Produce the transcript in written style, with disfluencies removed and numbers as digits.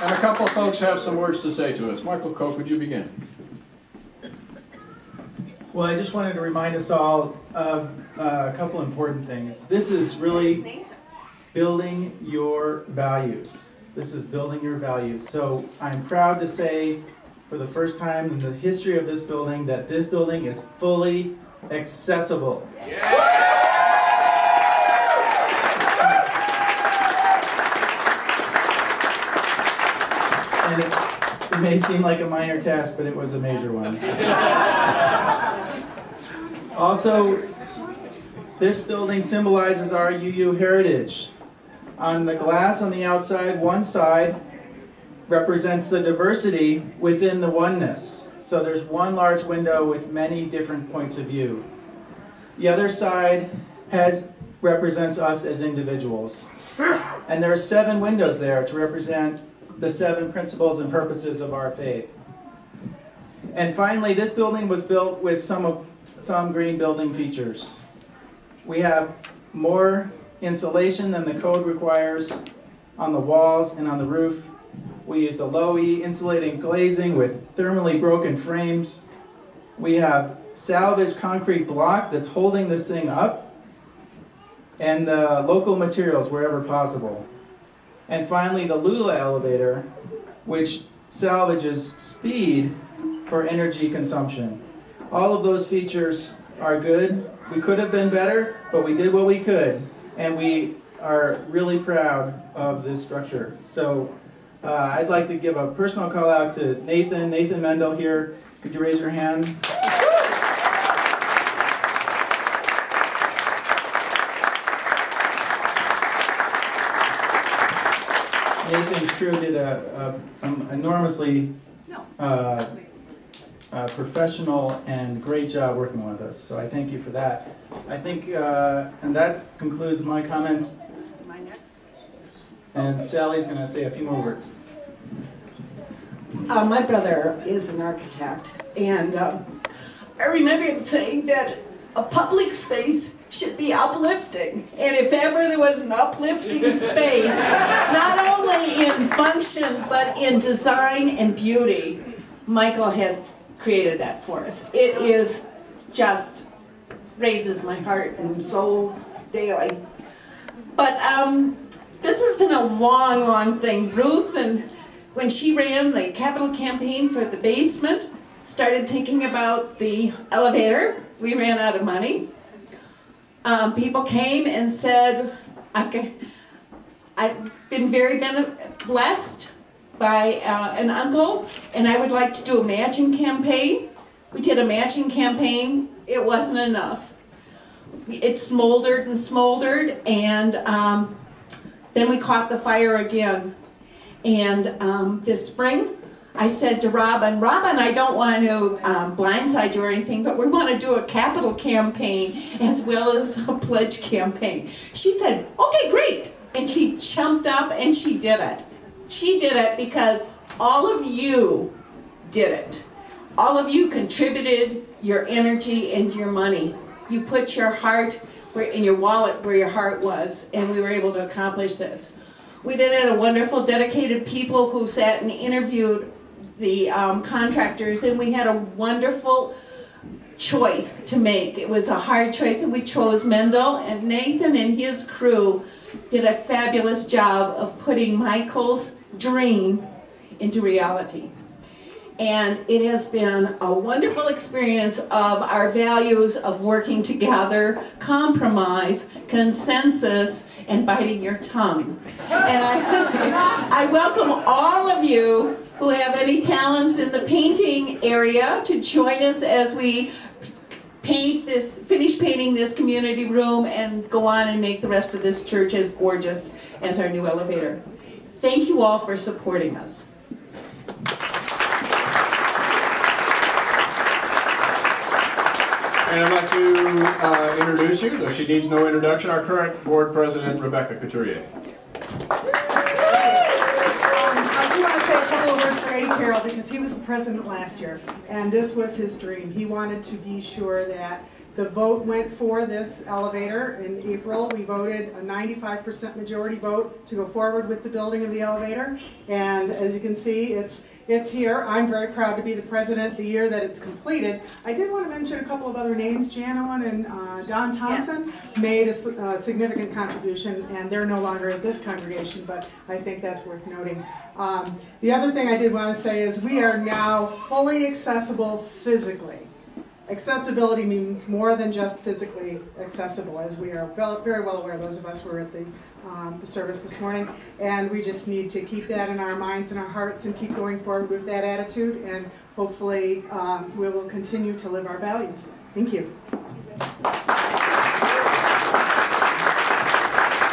And a couple of folks have some words to say to us. Michael Koch, would you begin? Well, I just wanted to remind us all of a couple important things. This is really building your values. This is building your values. So I'm proud to say, for the first time in the history of this building, that this building is fully accessible. Yeah. And it may seem like a minor task, but it was a major one. Also, this building symbolizes our UU heritage. On the glass on the outside, one side represents the diversity within the oneness. So there's one large window with many different points of view. The other side represents us as individuals. And there are 7 windows there to represent the 7 principles and purposes of our faith. And finally, this building was built with some green building features. We have more insulation than the code requires on the walls and on the roof. We used a low-E insulating glazing with thermally broken frames. We have salvaged concrete block that's holding this thing up, and the local materials wherever possible. And finally, the Lula elevator, which salvages speed for energy consumption. All of those features are good. We could have been better, but we did what we could. And we are really proud of this structure. So I'd like to give a personal call out to Nathan Mendel here. Could you raise your hand? Nathan's crew did an enormously professional and great job working with us. So I thank you for that. I think, and that concludes my comments. And Sally's going to say a few more words. My brother is an architect, and I remember him saying that a public space should be uplifting. And if ever there was an uplifting space, not only in function, but in design and beauty, Michael has created that for us. It is just raises my heart and soul daily. But this has been a long thing. Ruth, and when she ran the capital campaign for the basement, started thinking about the elevator. We ran out of money. People came and said, I've been very blessed by an uncle, and I would like to do a matching campaign. We did a matching campaign. It wasn't enough. It smoldered and smoldered, and then we caught the fire again. And this spring, I said to Robin, I don't want to blindside you or anything, but we want to do a capital campaign as well as a pledge campaign. She said, okay, great. And she jumped up and she did it. She did it because all of you did it. All of you contributed your energy and your money. You put your heart in your wallet where your heart was, and we were able to accomplish this. We then had a wonderful, dedicated people who sat and interviewed the contractors, and we had a wonderful choice to make. It was a hard choice, and we chose Mendel, and Nathan and his crew did a fabulous job of putting Michael's dream into reality. And it has been a wonderful experience of our values of working together, compromise, consensus, and biting your tongue. And I welcome all of you who have any talents in the painting area to join us as we finish painting this community room and go on and make the rest of this church as gorgeous as our new elevator. Thank you all for supporting us. And I'd like to introduce you, though she needs no introduction, our current board president, Rebecca Couturier. I do want to say a couple of words for Eddie Carroll, because he was the president last year, and this was his dream. He wanted to be sure that The vote went for this elevator in April. We voted a 95% majority vote to go forward with the building of the elevator. And as you can see, it's here. I'm very proud to be the president the year that it's completed. I did want to mention a couple of other names. Jan Owen and Don Thompson made a significant contribution, and they're no longer at this congregation, but I think that's worth noting. The other thing I did want to say is we are now fully accessible physically. Accessibility means more than just physically accessible, as we are very well aware, those of us who were at the service this morning, and we just need to keep that in our minds and our hearts and keep going forward with that attitude, and hopefully we will continue to live our values. Thank you.